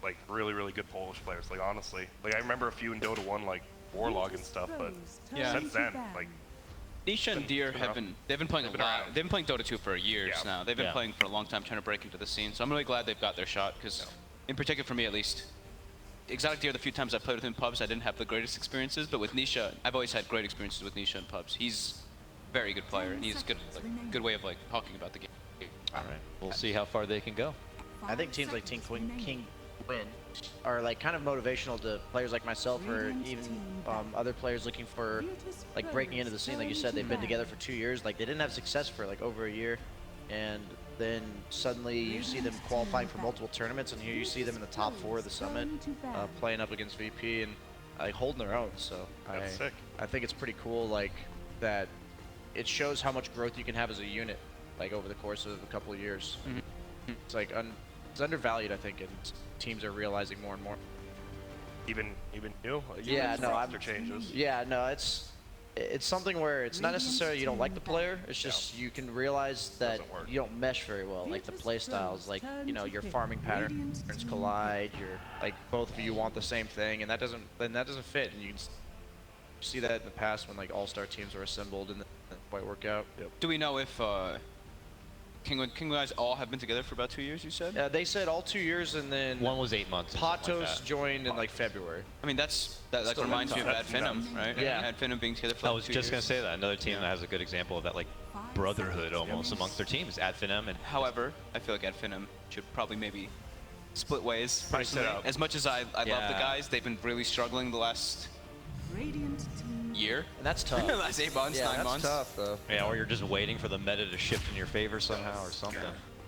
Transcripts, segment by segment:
like really, really good Polish players. Like honestly, like I remember a few in Dota 1, like Warlog and stuff, but since then, like Nisha and Deer they've been playing a lot. around. They've been playing Dota 2 for years now. They've been playing for a long time, trying to break into the scene. So I'm really glad they've got their shot, because in particular for me at least, Exotic Deer, the few times I played with him in pubs, I didn't have the greatest experiences, but with Nisha, I've always had great experiences with Nisha in pubs. He's a very good player, and he's good, good way of like talking about the game. All right, we'll see how far they can go. I think teams like Kinguin are like kind of motivational to players like myself, or even other players looking for like breaking into the scene. Like you said, they've been together for 2 years. Like they didn't have success for like over a year, and then suddenly you see them qualifying for multiple tournaments, and here you see them in the top 4 of the summit, playing up against VP and like holding their own. So I think it's pretty cool, like that. It shows how much growth you can have as a unit, like over the course of a couple of years. It's like it's undervalued, I think, and teams are realizing more and more. Even you? Like, yeah, no, roster changes. Yeah, no, it's something where it's not necessarily you don't like the player. It's just you can realize that you don't mesh very well. Like the play styles, like your farming patterns collide. You're like both of you want the same thing, and that doesn't fit. And you can see that in the past when like all-star teams were assembled and it didn't quite work out. Do we know if Kinguin guys all have been together for about 2 years, you said? They said all 2 years, and then one was 8 months. Patos joined in like February. I mean, that like reminds me of Ad Finum, right? Yeah. Ad Finum being together for I was 2 just years. gonna say that another team that has a good example of that, like brotherhood almost amongst their teams, Ad Finum. And however, I feel like Ad Finum should probably maybe split ways. Personally, as much as I love the guys, they've been really struggling the last year. And that's tough. Last 8 months, 9 months. That's tough, though. Yeah, or you're just waiting for the meta to shift in your favor somehow or something.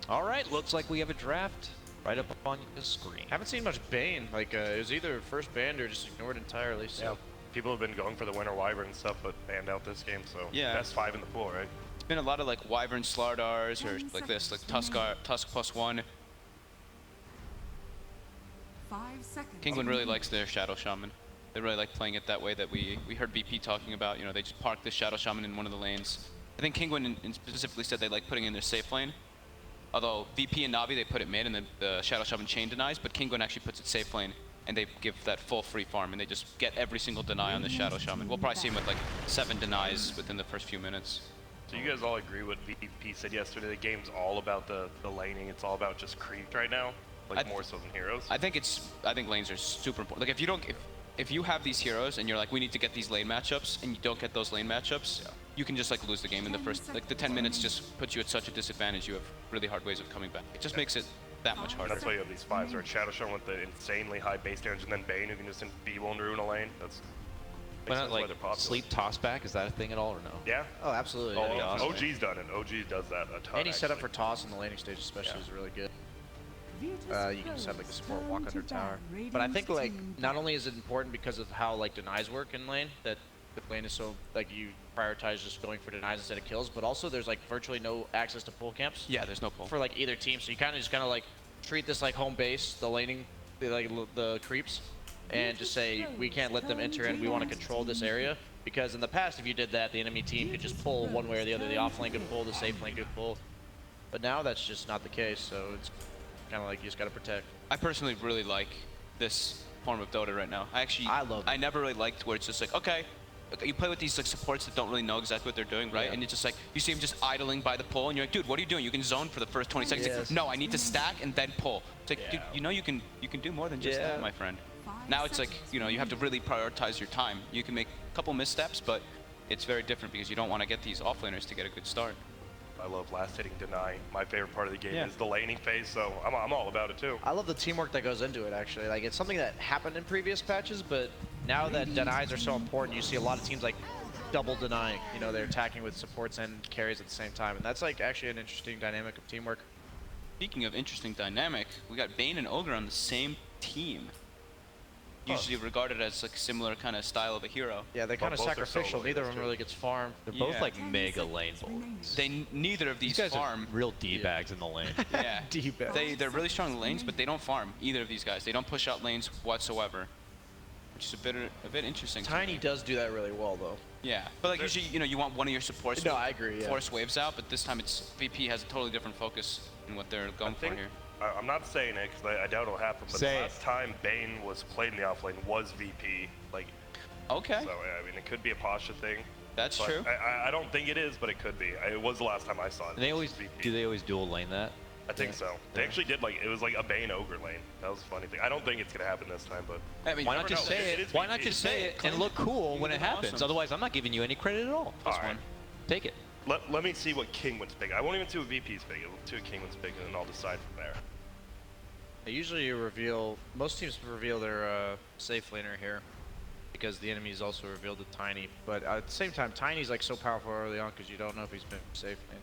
All right, looks like we have a draft right up on the screen. Haven't seen much Bane. Like it was either first banned or just ignored entirely. So people have been going for the Winter Wyvern and stuff, but banned out this game. So best 5 in the pool, right? It's been a lot of like Wyvern Slardars or like this, like Tusk +1. 5 seconds. Kinguin really likes their Shadow Shaman. They really like playing it that way that we heard VP talking about. You know, they just parked the Shadow Shaman in one of the lanes. I think Kinguin specifically said they like putting in their safe lane. Although VP and Navi, they put it mid and the Shadow Shaman chain denies, but Kinguin actually puts it safe lane and they give that full free farm and they just get every single deny on the Shadow Shaman. We'll probably see him with like 7 denies within the first few minutes. So you guys all agree what VP said yesterday? The game's all about the laning. It's all about just creep right now, like more so than heroes. I think lanes are super important. Like if you have these heroes and you're like, we need to get these lane matchups, and you don't get those lane matchups, you can just like lose the game in the first, like the 10 minutes just puts you at such a disadvantage. You have really hard ways of coming back. It just makes it that much harder. That's why you have these 5s, right? Shadow Shaman with the insanely high base damage, and then Bane who can just enfeeble and ruin a lane. That's why not like sleep tossback? Is that a thing at all or no? Yeah. Oh, absolutely. OG's done it. OG does that a ton. Any setup for toss in the laning stage especially is really good. You can just have like a support walk under tower. But I think like not only is it important because of how like denies work in lane, that the lane is so like you prioritize just going for denies instead of kills, but also there's like virtually no access to pull camps. Yeah, there's no pull for like either team, so you kind of like treat this like home base, the laning, the creeps, and just say we can't let them enter and we want to control this area. Because in the past, if you did that, the enemy team could just pull one way or the other. The off lane could pull, the safe lane could pull. But now that's just not the case, so it's kind of like you just got to protect. I personally really like this form of Dota right now. I love it. I never really liked where it's just like, okay, you play with these like supports that don't really know exactly what they're doing, right? And it's just like, you see them just idling by the pole, and you're like, dude, what are you doing? You can zone for the first 20 seconds. Like, no, I need to stack and then pull. It's like, dude, you know you can do more than just that, my friend. Now it's like, you have to really prioritize your time. You can make a couple missteps, but it's very different because you don't want to get these offlaners to get a good start. I love last hitting deny. My favorite part of the game is the laning phase, so I'm all about it too. I love the teamwork that goes into it, actually. Like, it's something that happened in previous patches, but now that denies are so important, you see a lot of teams like double denying. They're attacking with supports and carries at the same time, and that's like actually an interesting dynamic of teamwork. Speaking of interesting dynamic, we got Bane and Ogre on the same team. Usually regarded as like similar kind of style of a hero. Yeah, they're kind of sacrificial. Neither of them really gets farmed. They're both like mega lane bullies. Neither of these guys farm. Are real D-bags in the lane. Yeah, D-bags. They're really strong in the lanes, but they don't farm. Either of these guys, they don't push out lanes whatsoever, which is a bit interesting. Tiny does do that really well, though. Yeah, but like usually, you want one of your supports I agree, force waves out, but this time VP has a totally different focus in what they're going for here. I'm not saying it because I doubt it'll happen, but Say the it. last time Bane was played in the offlane was VP. Like, Okay, so I mean, it could be a Pasha thing. that's But true. I don't think it is, but it could be. It was the last time I saw it. And they It was always VP. do. They always dual lane that. I think so. They actually did like it was like a Bane ogre lane. That was a funny thing. I don't think it's gonna happen this time, but I mean, Why never not just know. say It it? is Why not VP. just say it Claim and look cool when it Awesome. happens? Otherwise, I'm not giving you any credit at all. all right. Take it. Let me see what Kinguin's pick. I won't even see what VP's pick. I'll see what Kinguin's pick, and then I'll decide from there. Usually you reveal, most teams reveal their safe laner here because the enemy's also revealed the Tiny. But at the same time, Tiny's like so powerful early on because you don't know if he's been safe lane.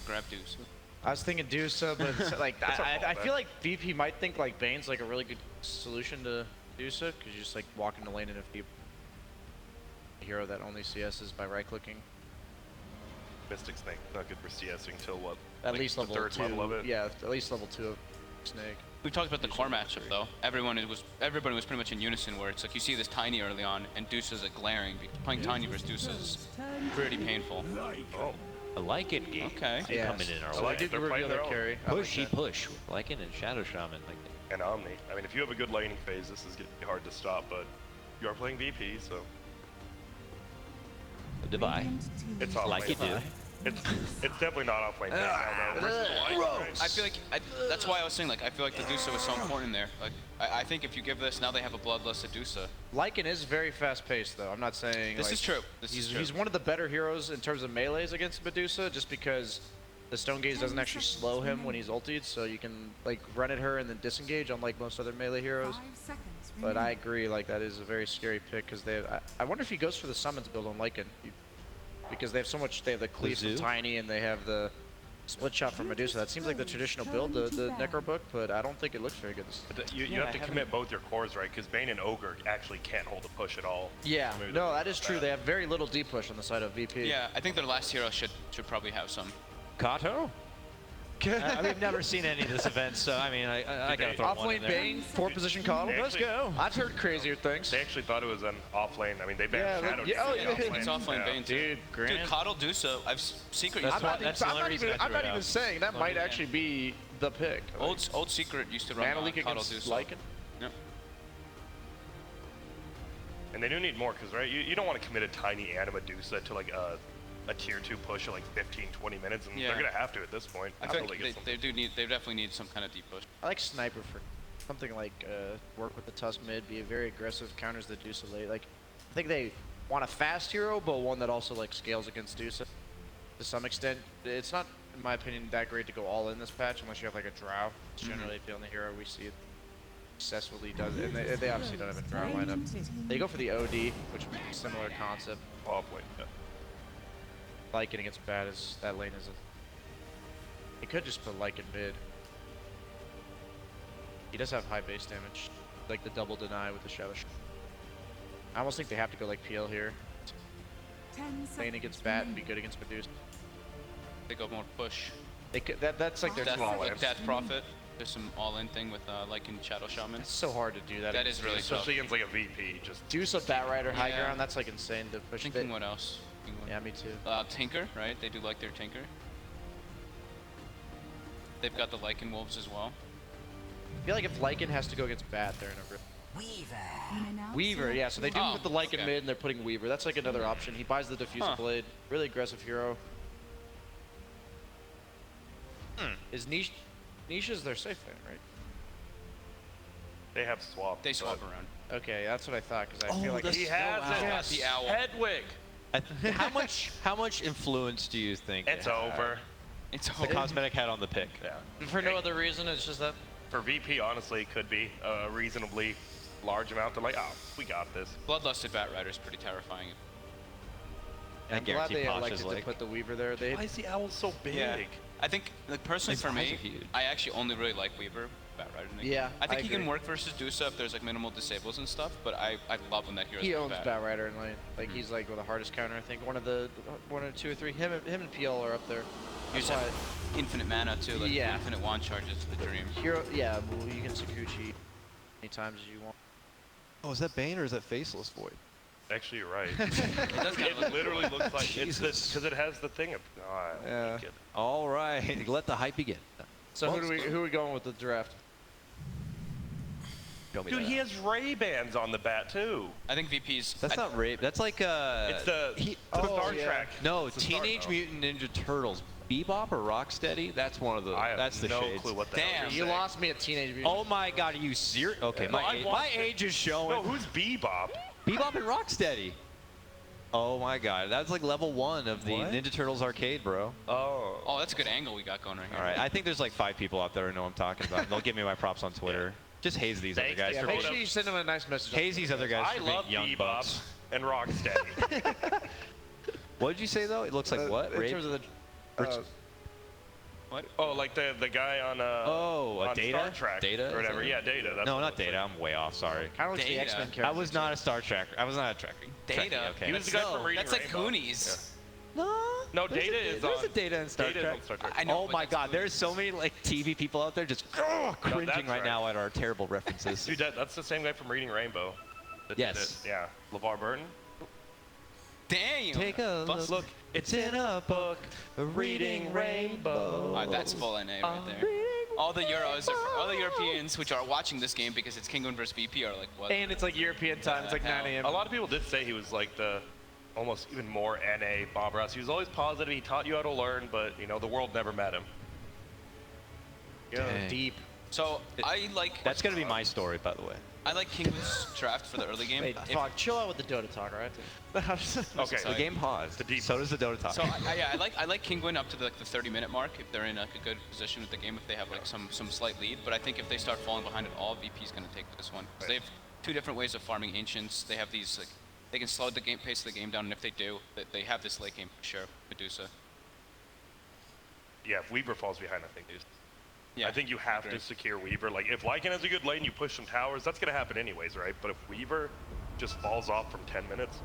grab Deuce. I was thinking DOTA, but it's like That's a I fallback. feel like VP might think like Bane's like a really good solution to DOTA because you just like walk into lane and if you a hero that only CS's by right clicking. Mystic Snake not good for CSing till what? At like least the level third 2. level of it. Yeah, at least level 2 of Snake. We talked about the core matchup though. Everybody was pretty much in unison where it's like you see this Tiny early on and Deuce is glaring. Playing Tiny versus Deuce is pretty painful. Oh, I like it. Okay. They Yeah. coming in our I way. like it. Did They're playing reveal their their own. carry. I like Pushy that. push. Lycan and Shadow Shaman. Like and Omni. I mean, if you have a good laning phase, this is gonna be hard to stop. But you are playing VP, so the Divide. it's off Like lane. you do. It's definitely not off lane. Now, though, versus the line, right? I feel like that's why I was saying like I feel like the Deuce was so important there. Like I think if you give this now they have a bloodlusted Deuce. Lycan is very fast paced though. I'm not saying This like, is true. This is true. He's one of the better heroes in terms of melees against Medusa, just because the Stone Gaze doesn't actually slow him when he's ultied, so you can like run at her and then disengage, unlike most other melee heroes. 5 seconds But I remaining. agree, like that is a very scary pick because they. I wonder if he goes for the summons build on Lycan, because they have so much. They have the cleave from Zoo? Tiny and they have the split shot from Medusa. That seems like the traditional build, the Necro book, but I don't think it looks very good. But you Yeah, have to commit both your cores, right? Because Bane and Ogre actually can't hold a push at all. Yeah, Maybe no, that's that is true. bad. They have very little deep push on the side of VP. Yeah, I think their last hero should probably have some. Kato? We've never seen any of this event, so I mean, I gotta throw Off one lane in there. Bane, 4th position coddle. They Let's actually- go. I've heard crazier things. They actually thought it was an off lane. I mean, they Yeah, banned Shadow. yeah, oh, Damage yeah, off lane. It's offlane Yeah. Bane too. Dude, Grant. Coddle Deuce, Secret That's used to why- run. that's the only reason I I'm threw not it even out. saying that might yeah. actually be the pick. Old Secret used to run Mana Leak Coddle against Deuce. Lycan. Yep. And they do need more, because, right, you don't want to commit a Tiny and a Medusa to, like, a tier 2 push of, like, 15, 20 minutes, and Yeah. they're going to have to at this point. I feel until like they get they definitely need some kind of deep push. I like Sniper for something like work with the Tusk mid, be a very aggressive, counters the Deuce late. Like, I think they want a fast hero, but one that also like scales against Deuce to some extent. It's not, in my opinion, that great to go all in this patch unless you have like a Drow. It's generally the only hero we see it successfully does it, and they obviously don't have a Drow lineup. They go for the OD, which would be a similar concept. off lane. Yeah. Lycan against bad as that lane is. He could just put Lycan mid. He does have high base damage, like the double deny with the Shadow. I almost think they have to go like PL here. 10 seconds Lane against bat and be remaining. good against Medusa. They go more push. They could, that's like their Death, small like lanes. Death Prophet. There's some all-in thing with like in Shadow Shaman. It's so hard to do that. That is really tough. Especially against, like, a VP. Just Deuce of Bat Rider high Yeah. ground. That's like insane to push. Thinking That. what else? Yeah, me too. Tinker, right? They do like their Tinker. They've got the Lycan Wolves as well. I feel like if Lycan has to go against Bat, they're in a real. In and out, Weaver, yeah. So they do Oh, put the Lycan okay. mid, and they're putting Weaver. That's like another option. He buys the Diffuser Huh. Blade. Really aggressive hero. Is Niche is their safe lane, right? they have swapped. They swap but around. Okay, that's what I thought because I feel like He has it. Got the owl. Hedwig. How much influence do you think It's it had? over. It's The all cosmetic had on the pick. Yeah. for no other reason. It's just that. For VP, honestly, it could be a reasonably large amount. They're like, oh, we got this. Bloodlusted Bat Rider is pretty terrifying. I I'm glad guarantee they Pasha's elected to like- put the Weaver there. They Why is the owl so big? I think, like personally His for eyes me, are huge. I actually only really like Weaver, Bat Rider. Nick. Yeah, I think I he can agree. work versus Deuce if there's like minimal disables and stuff. But I love when that hero's he really owns bad. Bat Rider in lane. Like he's like the hardest counter. I think one or two or three. Him and PL are up there. You That's just have infinite mana too, like Yeah. infinite wand charges. The dream. hero. Yeah, well, you can Sakuchi many times as you want. Oh, is that Bane or is that Faceless Void? Actually, you're right. does kinda it look- literally looks like it's Jesus. because it has the thing of. Oh, I Yeah. like it. All right, let the hype begin. So who are we going with the draft? Show me Dude, that. he has Ray-Bans on the bat too. I think VP's. That's not rape. That's like It's the Star Trek. No, It's the Star- Teenage Mutant Ninja Turtles. Bebop or Rocksteady? That's one of the. I have That's the no shades. clue what the Damn. hell You you're saying. lost me at Teenage Mutant. Oh my God, are you serious? Okay, No, I my watched it. age is showing. No, who's Bebop? Bebop and Rocksteady. Oh my God, that's like level 1 of the What? Ninja Turtles arcade, bro. Oh. Oh, that's a good angle we got going right here. All right, I think there's like 5 people out there who know what I'm talking about. They'll give me my props on Twitter. Just haze these Thanks, other guys. yeah, for Make being- sure you send them a nice message. Haze these other guys I for being love young Bebop bucks. and Rocksteady. What did you say though? It looks like what? In Rape? terms of the. What? Oh, like the guy on on Data? Star Trek Data? or whatever. Yeah, Data. That's No, what not it looks Data. I'm way off. Sorry. Kind of like the Data. X-Men character. I was not a Star Trek. I was not a Trek. Data. Trekkie, okay. He was the guy from Reading That's like Rainbow. Goonies. No. No, there's Data a, is there's on. a Data in Star Data Trek. is on Star Trek. I know, Oh but my that's God, Goonies. there's so many like TV people out there just cringing that's right right. now at our terrible references. Dude, that's the same guy from Reading Rainbow. that did Yes. it. Yeah. LeVar Burton. Damn. Take a Bust- look. It's in a book, Reading Rainbow. All right, that's full NA right there. All the all the Europeans which are watching this game because it's Kinguin versus VP are like, what? And it's like European time. It's like 9 a.m. A lot of people did say he was like the almost even more NA Bob Ross. He was always positive. He taught you how to learn, but you know the world never met him. Yeah, Dang. deep. So I like That's gonna be my story, by the way. I like Kinguin's draft for the early game. Hey, If- fuck, chill out with the Dota talk, alright? Okay. The game paused. The deep So does the Dota talk. So I like Kinguin up to the 30-minute mark if they're in like a good position with the game, if they have like some slight lead. But I think if they start falling behind at all, VP's gonna take this one. 'Cause they have 2 different ways of farming ancients. They have these like they can slow the game pace of the game down, and if they do, they have this late game for sure. Medusa. Yeah, if Weaver falls behind, I think he's. Yeah. I think you have to secure Weaver. Like, if Lycan has a good lane, you push some towers. That's gonna happen anyways, right? But if Weaver just falls off from 10 minutes,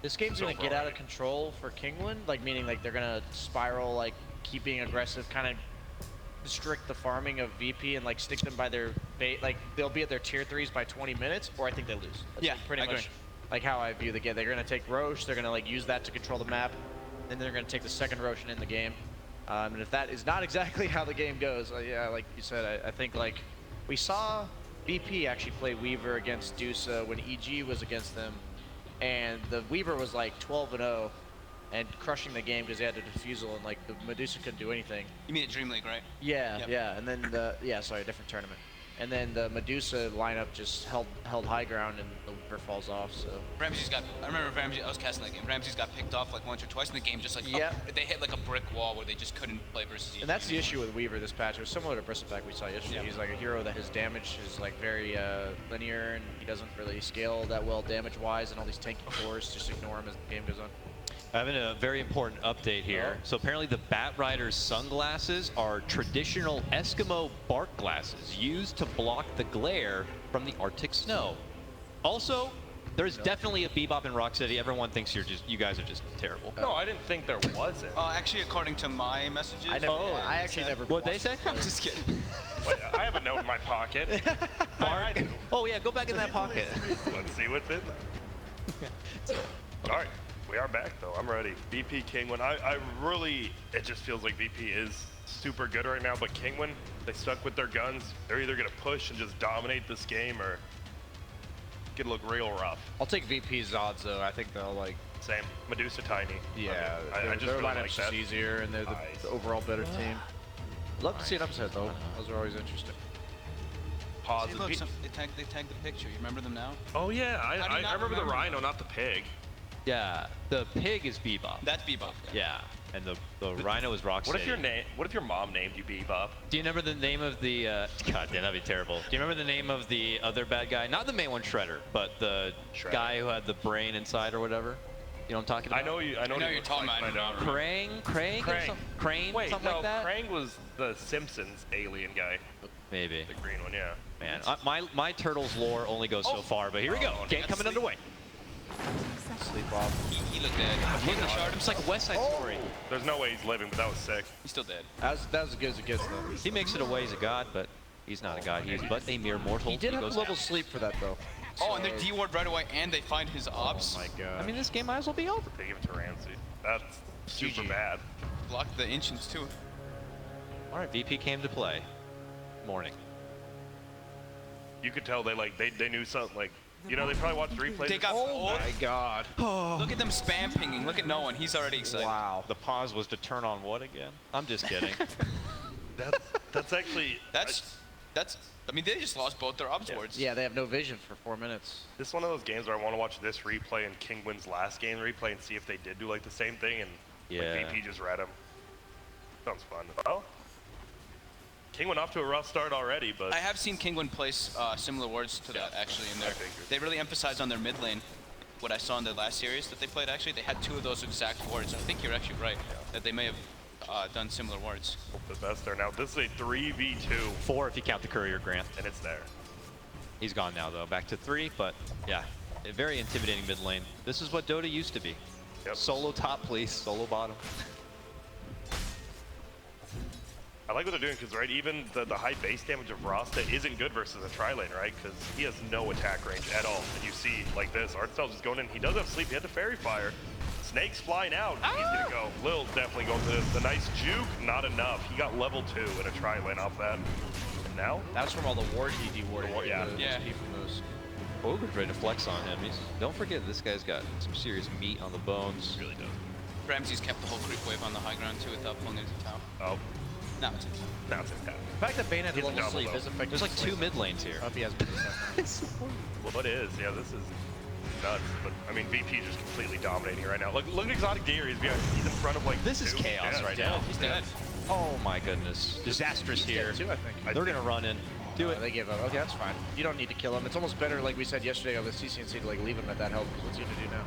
This game's So gonna get far, out of control for Kinguin, like meaning like they're gonna spiral, like keep being aggressive, kind of restrict the farming of VP and like stick them by their bait. Like they'll be at their tier 3s by 20 minutes, or I think they lose. That's Yeah, like, pretty I much agree. like how I view the game. They're gonna take Roche, they're gonna like use that to control the map, then they're gonna take the second Roche and end the game. And if that is not exactly how the game goes, yeah, like you said, I think like we saw VP actually play Weaver against DOTA when EG was against them, and the Weaver was like 12-0 and crushing the game because they had a defusal and like the Medusa couldn't do anything. You mean the Dream League, right? Yeah, Yep. yeah, and then sorry, a different tournament. And then the Medusa lineup just held high ground and the Weaver falls off. So Ramsey's got. I remember Ramsey. I was casting that game. Ramsey's got picked off like once or twice, and the game just like Yeah. they hit like a brick wall where they just couldn't play versus. and that's the issue with Weaver this patch. It was similar to Bristleback we saw yesterday. Yeah. He's like a hero that his damage is like very linear and he doesn't really scale that well damage-wise, and all these tanky cores just ignore him as the game goes on. Having a very important update here. So apparently the Bat Rider's sunglasses are traditional Eskimo bark glasses used to block the glare from the Arctic snow. Also, there's definitely a Bebop and Rocksteady. Everyone thinks you guys are just terrible. no, I didn't think there wasn't. Actually, according to my messages. I actually never. What'd they say? I'm just kidding. Wait, I have a note in my pocket. I do. Oh yeah, go back in that pocket. Let's see what's in there. All right, we are back though. I'm ready. VP Kinguin. I really, it just feels like VP is super good right now, but Kinguin, they stuck with their guns. They're either gonna push and just dominate this game, or could look real rough. I'll take VP's odds though. I think they'll like. Same. Medusa tiny. Yeah, I mean, I just their really lineup's like just that. easier, and they're Nice. the overall better team. Love to see an upset though. Those are always interesting. Pause. See, look, they tagged the picture. You remember them now? Oh yeah, How do you I not remember the remember rhino, that? not the pig. Yeah, the pig is Bebop. That's Bebop. Yeah, and the rhino is Rocksteady. What if your mom named you Bebop? Do you remember the name of the? God damn, that'd be terrible. Do you remember the name of the other bad guy? Not the main one, Shredder, but the Shredder. guy who had the brain inside or whatever. You know what I'm talking about? I know you. I know I know what you're talking like, about. but I don't remember. Krang? Krang. Crane? Wait, something no, like that? Krang was the Simpsons alien guy, Maybe. the green one, yeah. Man, my Turtles lore only goes so far, but here we go. Oh, Game coming underway. Sleep off. He looked dead. Look at It's like a West Side Story. There's no way he's living, but that was sick. He's still dead. That was as good as it gets though. He makes it a way as a god, but he's not a god. He's but a mere mortal. He did have a goes level down. sleep for that though. Oh, and they're D-ward right away, and they find his ops. Oh my god. I mean, this game might as well be over. They give it to Ramsey. That's super GG. bad. Blocked the ancients too. All right, VP came to play. Morning. You could tell they knew something. Like, you know, they probably watched replays. They got Oh my god. Look at them spam pinging. Look at no one. He's already excited. Wow. The pause was to turn on what again? I'm just kidding. That's actually That's. I mean, they just lost both their obs wards. Yeah, they have no vision for 4 minutes. this is one of those games where I want to watch this replay and Kinguin's last game replay and see if they did do like the same thing and Yeah. like VP just read him. Sounds fun. Well, Kinguin off to a rough start already, but I have seen Kinguin place similar wards to that actually in there. I figured. They really emphasized on their mid lane. What I saw in the last series that they played, actually, they had 2 of those exact wards. I think you're actually right that they may have done similar wards. hope the best there. Now this is a 3v2 4 if you count the courier, Grant. and it's there. He's gone now, though. Back to 3, but yeah, a very intimidating mid lane. This is what Dota used to be. Yep. Solo top, please. Solo bottom. I like what they're doing because, right, even the high base damage of Rasta isn't good versus a tri-lane, right? Because he has no attack range at all. And you see, like this, Artcell's just going in. He does have sleep. He had the fairy fire. Snake's flying out. He's going to go. Lil's definitely going to this. The nice juke, not enough. He got level 2 in a tri-lane off that. And now? That's from all the ward he dewarded. Yeah. Yeah. From those. Ogre's ready to flex on him. Don't forget, this guy's got some serious meat on the bones. Really does. Ramsey's kept the whole creep wave on the high ground too without pulling into town. Oh, Now it's in town. now it's intact. The fact that Bane had He's a level double, sleep though. is effective. There's like 2 mid lanes here. I hope he has Well, it is. Yeah, this is nuts. But, I mean, VP just completely dominating right now. Look at Exotic Deer. He's in front of, like, This is 2. chaos Yeah, right yeah. now. He's dead. Oh my goodness. Disastrous here. too, I think. They're gonna run in. Do it. They give up. Okay, that's fine. You don't need to kill him. It's almost better, like we said yesterday on the CCNC, to like leave him at that help. Because what's he gonna do now?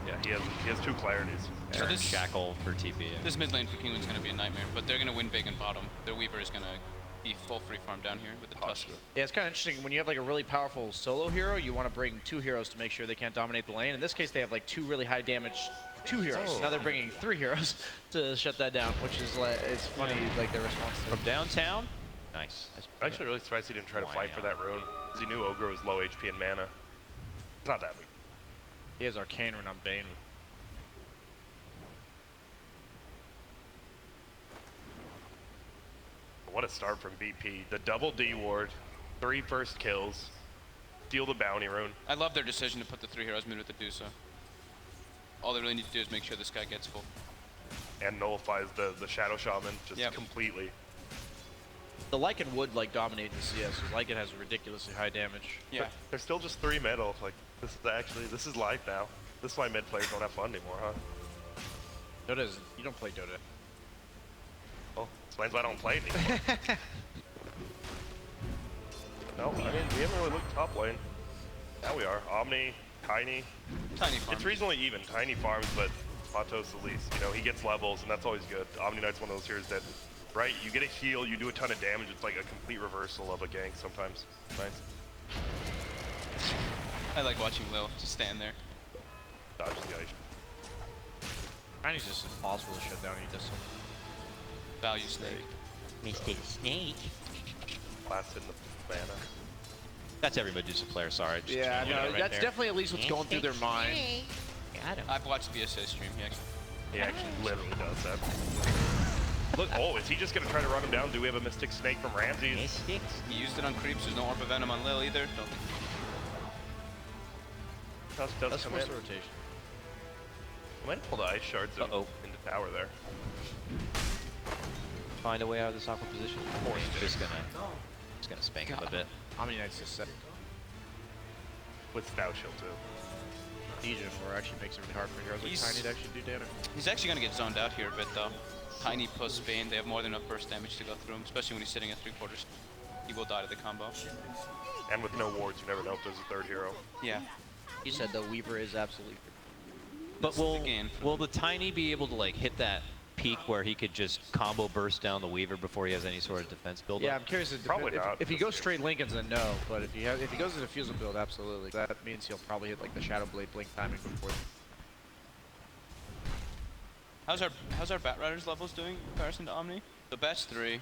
Yeah, he has 2 clarities. So Aaron this- Shackle for TP. This mid lane for Kinguin's gonna be a nightmare, but they're gonna win big in bottom. Their Weaver is gonna be full free farm down here with the Tusk. Yeah, it's kind of interesting. When you have like a really powerful solo hero, you want to bring 2 heroes to make sure they can't dominate the lane. In this case, they have like 2 really high damage 2 heroes. Oh. Now they're bringing 3 heroes to shut that down, which is like, it's funny, like their response to From downtown. Nice. I'm actually really surprised he didn't try to fight for that rune. Because he knew Ogre was low HP and mana. It's not that big. He has Arcane Rune on Bane. What a start from BP. The double D ward, 3 first kills, steal the bounty rune. I love their decision to put the 3 heroes mid with the DOTA. All they really need to do is make sure this guy gets full. And nullifies the Shadow Shaman just Yep. completely. The Lycan would like dominate in CS, because Lycan has ridiculously high damage. Yeah. But they're still just 3 middle. Like, this is life now. This is why mid players don't have fun anymore, huh? Dota is, you don't play Dota. Well, explains why I don't play it anymore. No, I mean, we haven't really looked top lane. Now we are. Omni, Tiny. Tiny farm. It's reasonably even. Tiny farms, but Pato's the least. You know, he gets levels, and that's always good. Omni Knight's one of those heroes that, right, you get a heal, you do a ton of damage, it's like a complete reversal of a gank sometimes. Nice. I like watching Lil just stand there. Dodge the guy. Tiny's just impossible to shut down. He does something. Value snake. Mr. Snake. Blast in the mana. That's every Medusa player. Sorry. Just Yeah, changing it no, right that's there. definitely at least what's going through their mind. Got him. I've watched BSA stream. He actually. He actually literally does that. Look, oh, is he just gonna try to run him down? Do we have a Mystic Snake from Ramses? Mystics. He used it on creeps. There's no Orb of Venom on Lil either. Don't think. Tusk does That's come forced in. rotation. I might pull the ice shards into tower there. Find a way out of this awkward position. Just gonna spank him a bit. Omni Knight's just set. With Stout Shield too. Legion, where actually makes it really hard for heroes like He's- Tiny to actually do damage. He's actually gonna get zoned out here a bit though. Tiny plus Bane, they have more than enough burst damage to go through him, especially when he's sitting at 3/4. He will die to the combo. And with no wards, you never know if there's a 3rd hero. Yeah. You said the Weaver is absolutely. But This is the game. will the Tiny be able to like hit that peak where he could just combo burst down the Weaver before he has any sort of defense build Yeah, up? I'm curious. Probably not. If he goes straight Lincolns, then no. But if he goes to the Fusel build, absolutely. That means he'll probably hit like the Shadow Blade blink timing before. How's our Bat Riders levels doing in comparison to Omni? The Bat's 3.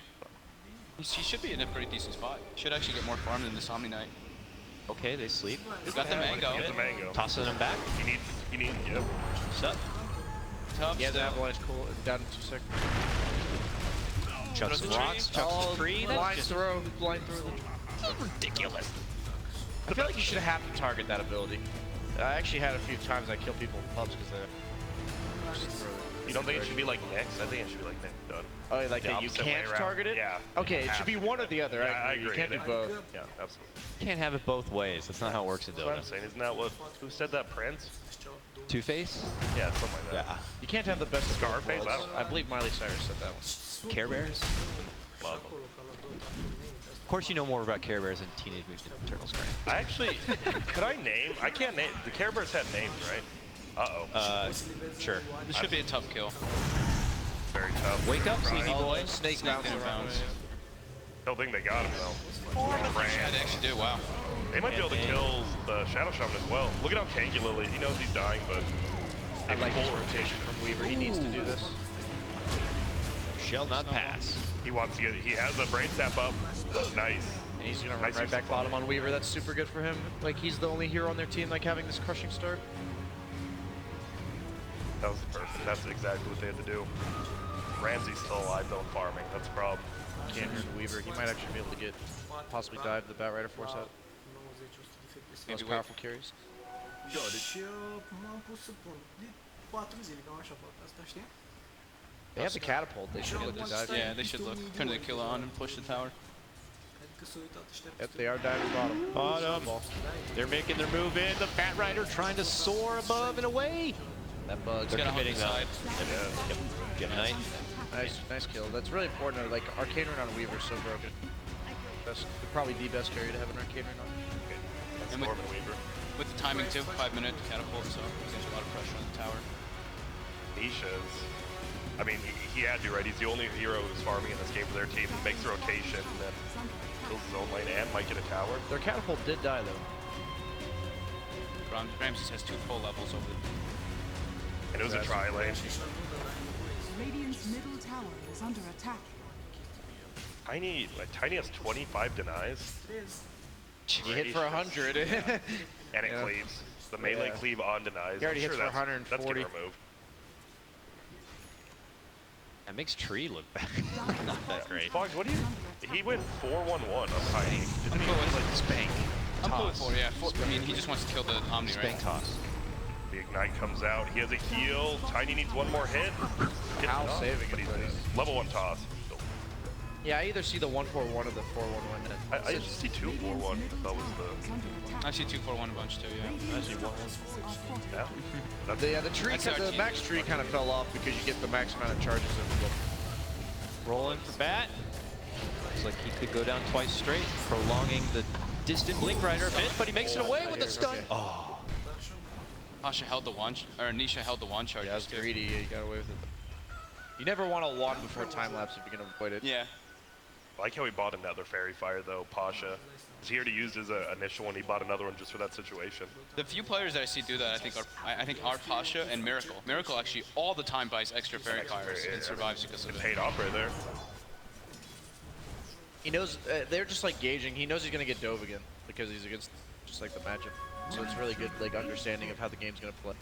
He should be in a pretty decent spot. Should actually get more farm than this Omni Knight. Okay, they sleep. Got the mango. Get the mango. Tossing him back. He needs, yep. What's up? Tough Yeah, the still. Avalanche cool down in 2 seconds. Chuck some rocks, chuck some tree. Blind throw, blind throw. Ridiculous. I feel like you should have to target that ability. I actually had a few times I kill people in pubs because they. You don't think it should be like next? I think it should be like next done. Oh, like The that you opposite can't way around. target it? Yeah. Okay, You it should have be to one do or the that. other. Yeah, I agree. You can't do both. Yeah, absolutely. Can't have it both ways. That's not how it works in That's what I'm Dota. saying. Isn't that what? Who said that? Prince? Two-Face? Yeah, something like that. Yeah. You can't have the best of both Scarface? I worlds. don't know. I believe Miley Cyrus said that one. Care Bears? Love them. Of course you know more about Care Bears than Teenage Mutant Ninja Turtles, Grant. I actually, could I name? I can't name. The Care Bears had names, right? Uh-oh. Sure. This should be a tough kill. Very tough. Wake up, Right. Sleepy boy. Snake Snake bouncing didn't around. bounce. Don't think they got him though. Yeah, they actually do. Wow. They might be able to kill the Shadow Shaman as well. Look at how Kinguin, he knows he's dying, but I like his rotation from Weaver. He needs to do this. Shall not pass. he wants to get. He has a brain step up. Nice. And he's gonna run Nice right use back of bottom on Weaver. That's super good for him. Like he's the only hero on their team like having this crushing start. That was perfect. That's exactly what they had to do. Ramsey's still alive though, farming. That's the problem. Can't hurt Weaver. He might actually be able to get possibly dive the Bat Rider force out. Maybe Most wait. powerful carries. They have the catapult. They should look to dive. Yeah, they should look. Turn the killer on and push the tower. Yep, they are diving bottom. Bottom. They're making their move in. The Bat Rider trying to soar above and away. That bug. He's got a hook committing inside. Yep. Get night. Nice kill. That's really important. Like Arcane Rune on Weaver is so broken. Best, probably the best carry to have an Arcane Rune on. That's And with- Norman Weaver. With the timing too, 5-minute catapult, so there's a lot of pressure on the tower. Nisha's. I mean, he had to, right? He's the only hero who's farming in this game for their team. He makes the rotation and then kills his own lane and might get a tower. Their catapult did die though. Ramses has 2 full levels over the And it was a tri lane. Radiant's middle tower is under attack. Tiny has 25 denies. He hit for 100. And it Yeah. cleaves. The melee Yeah. cleave on denies. He already I'm hits sure for that's 140. getting removed. That makes Tree look bad. Not that great. Fox, what do you? He went 4-1-1 on Tiny. I'm cool with Like spank. I'm cool with Toss. 4, yeah. I mean, he just wants to kill the Omni, Spank right? toss. The Ignite comes out. He has a heal. Tiny needs one more hit. Gets Hal it off, saving but it, he's but missed. Level 1 toss. Yeah, I either see the 141 or the 411. I used to see 2-4-1. That was the. I see 2-4-1 a bunch too, yeah. I see 1-1. Yeah. That's The tree, That's the our team. max tree kind of fell off because you get the max amount of charges in Rolling for Bat. Looks like he could go down twice straight, prolonging the distant Blink Rider a bit, but he makes it away with a stun. Okay. Oh, Pasha held the one, or Nisha held the one charge. Yeah, that's greedy. You got away with it. You never want to wand before time lapse if you're gonna avoid it. Yeah. I like how he bought another Fairy Fire though, Pasha. He already used his initial one. He bought another one just for that situation. The few players that I see do that, I think are Pasha and Miracle. Miracle actually all the time buys extra fairy fires and survives because of It it. paid off right there. He knows they're just like gauging. He knows he's gonna get dove again because he's against just like the magic. So it's really good like understanding of how the game's gonna play.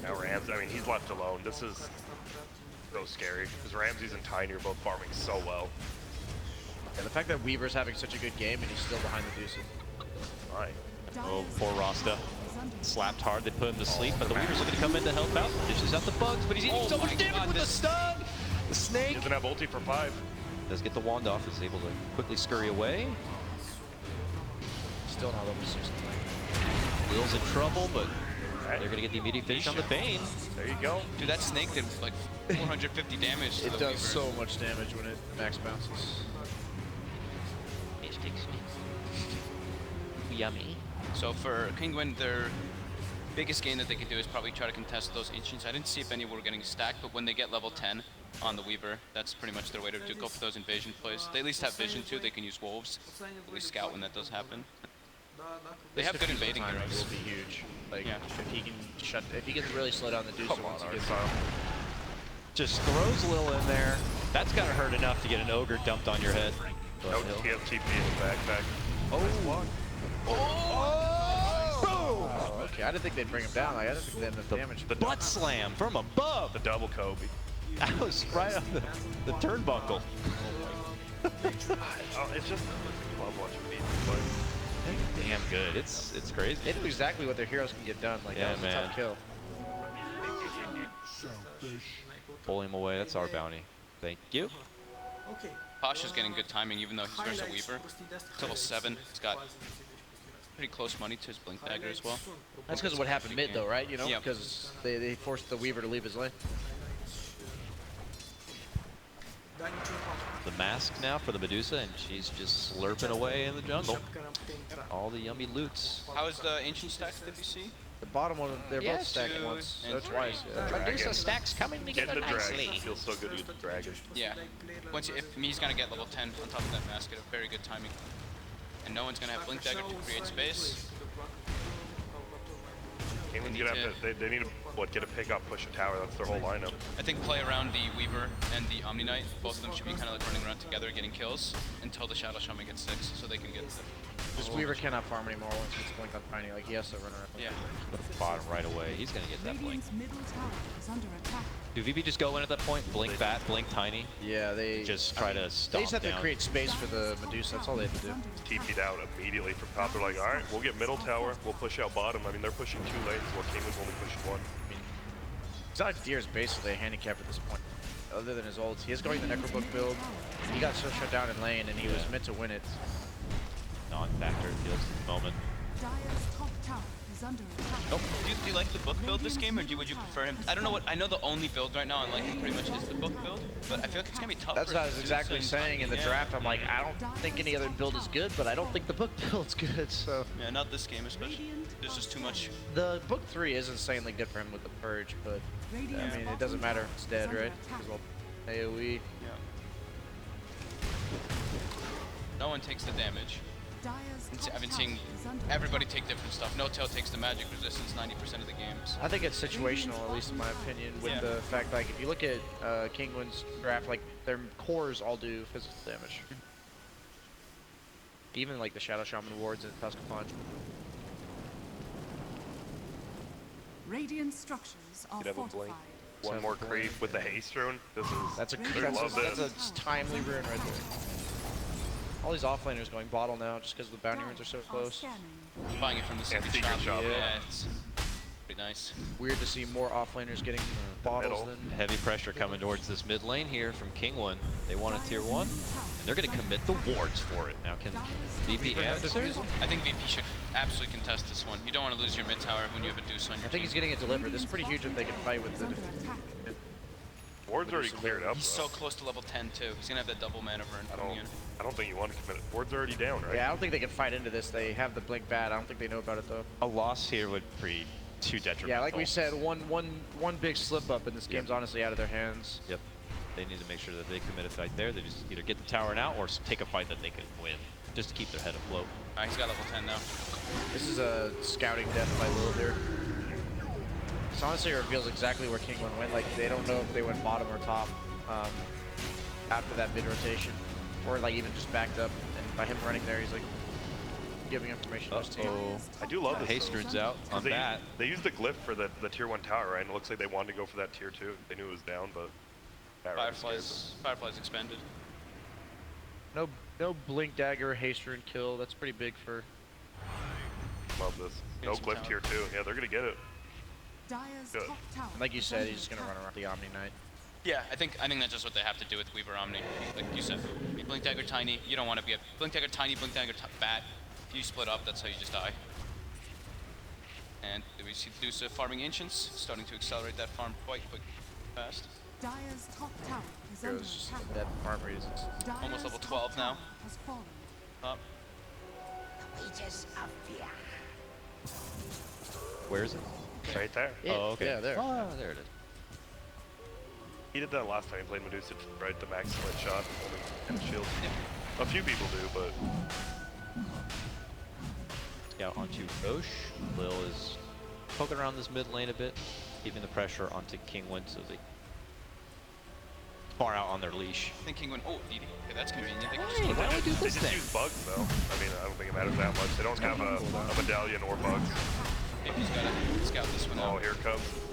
Now Rams, I mean, he's left alone. This is so scary because Ramses and Tiny are both farming so well. And the fact that Weaver's having such a good game and he's still behind the deuces. Right. oh, poor Rasta. Slapped hard, they put him to sleep, but the Weaver's looking to come in to help out. Dishes out the bugs, but he's eating so much damage with the stun! The He snake doesn't have ulti for 5. does get the wand off, is able to quickly scurry away. Still not level 60. Will's in trouble, but Right. they're gonna get the immediate finish on the Bane. There you go. Dude, that snake did like 450 damage to It the does Weaver. so much damage when it max bounces. Mystic Snake. Yummy. So for Kinguin, their biggest gain that they could do is probably try to contest those Ancients. I didn't see if any were getting stacked, but when they get level 10 on the Weaver, that's pretty much their way to go for those invasion plays. They at least have vision too, they can use wolves, at least scout when that does happen. They have good invading Time heroes. will be huge. Like Yeah. if he can really slow down the deuce Come once on, he gets Arsa. Just throws Lil in there. That's gotta hurt enough to get an ogre dumped on your head. But No he'll- TFTP in his backpack. Oh, okay. I didn't think they'd bring him down. Like, I didn't think they had enough damage. The Butt slam from above. The double Kobe. That was right on the turnbuckle. Oh, it's just I love watching BP play. Damn good. It's crazy. They do exactly what their heroes can get done. Like, Yeah, that was a man. tough kill. Pull him away. That's our bounty. Thank you. Pasha's getting good timing, even though he's versus a Weaver. He's level 7. He's got pretty close money to his Blink Dagger as well. That's because of what happened mid, though, right? You know, Yeah. because they forced the Weaver to leave his lane. The mask now for the Medusa, and she's just slurping away in the jungle. All the yummy loots. How is the Ancient stack, did you see? The bottom one, they're both Yes, stacked two once. and So three. twice. Yeah. Medusa stacks coming Get together the dragon. nicely. It feels so good to use the dragon. Yeah. Once if he's gonna get level 10 on top of that mask, at a very good timing. And no one's gonna have Blink Dagger to create space. Kinguin's gonna have to. They need to get a pick up, push a tower. That's their whole lineup. I think play around the Weaver and the Omni Knight. Both of them should be kind of like running around together, getting kills until the Shadow Shaman gets 6, so they can get. This Weaver cannot farm anymore once he's blinked on Tiny. Like, he has to run around. Yeah. Bottom right away. He's gonna get that blink. Radiant's middle tower is under attack. Do VP just go in at that point? Blink bat, blink tiny. Yeah, they Just try to They stomp just have to down. create space for the Medusa. That's all they have to do. TP'd out immediately from top. They're like, all right, we'll get middle tower. We'll push out bottom. I mean, they're pushing 2 lanes while Kinguin's only pushing 1. Exotic Deer is basically a handicap at this point. Other than his ults, he is going the Necrobook build. He got so shut down in lane, and he was meant to win it. Non-factor feels the moment. Dire's top tower is under attack. Nope. Do you like the book build this game, or would you prefer him? I don't know what. I know the only build right now I like him pretty much is the book build, but I feel like it's gonna be tough. That's what I was versus exactly Medusa and saying in the Tiny. draft. I'm like, I don't think any other build is good, but I don't think the book build's good. So Yeah, not this game especially. There's just too much. the book 3 is insanely good for him with the purge, but I mean, it doesn't matter if it's dead, right? 'Cause, well, AOE. Yeah. No one takes the damage. I've been seeing everybody take different stuff. No Tail takes the magic resistance 90% of the games. I think it's situational, at least in my opinion, with Yeah. the fact, like, if you look at Kinguin's draft, like, their cores all do physical damage. Even, like, the Shadow Shaman wards and Tusk Punch. Radiant structures are You'd have a blink. fortified. One more creep with the haste rune. This is. That's a I love that's this. a timely rune right there. All these offlaners going bottle now just because the bounty runes are so close. Scanning. Buying it from the secret secret shop. shop. Yeah, it's pretty nice. Weird to see more offlaners getting bottles Middle. than. Heavy pressure coming towards this mid lane here from Kinguin. They want a tier 1, and they're gonna commit the wards for it. Now can VP answer? I think VP should absolutely contest this one. You don't want to lose your mid tower when you have a deuce on your I think he's getting it delivered. This is pretty huge if they can fight with the. Under attack. Ward's already cleared up. He's though. so close to level 10 too. He's gonna have that double mana burn coming in. I don't think you want to commit it. Ward's already down, right? Yeah, I don't think they can fight into this. They have the blink bat. I don't think they know about it though. A loss here would be too detrimental. Yeah, like we said, one big slip up and this game's honestly out of their hands. Yep. They need to make sure that they commit a fight there. They just either get the tower out or take a fight that they can win, just to keep their head afloat. Alright, he's got level 10 now. This is a scouting death by Lil here. This honestly reveals exactly where Kinguin went. Like, they don't know if they went bottom or top after that mid rotation, or like even just backed up. And by him running there, he's like giving information to his team. I do love this. Haste runes out on They, that. they used the glyph for the tier 1 tower, right? And it looks like they wanted to go for that tier 2. They knew it was down, but. that really scares Firefly's expanded. No blink dagger, haste rune kill. That's pretty big for. them. Love this. No Here's some glyph tower. tier 2. Yeah, they're gonna get it. Dire's Good. top tower. Like you is said, under he's just gonna attack. run around the Omni Knight. Yeah, I think that's just what they have to do with Weaver Omni. Like you said, Blink Dagger Tiny, you don't want to be a Blink Dagger Tiny, Blink Dagger Bat. If you split up, that's how you just die. And we see Medusa farming Ancients, starting to accelerate that farm quite fast. Dire's top tower is under Heroes just attack. that farm rate is. Dire's almost level top 12 now. tower has fallen. Up. Where is it? Right there. Oh, okay. Yeah, there. Oh, there it is. He did that last time he played Medusa, right? The max split shot, only 10 shield. A few people do, but Scout onto Roche. Lil is poking around this mid lane a bit, keeping the pressure onto Kinguin so they far out on their leash. I think Kinguin. Oh, DD. Okay, that's convenient. They can just Hey, split why that. don't we do they this just thing? use bugs though. I mean, I don't think it matters that much. They don't have a medallion or bugs. Maybe he's got to scout this one Oh, out. here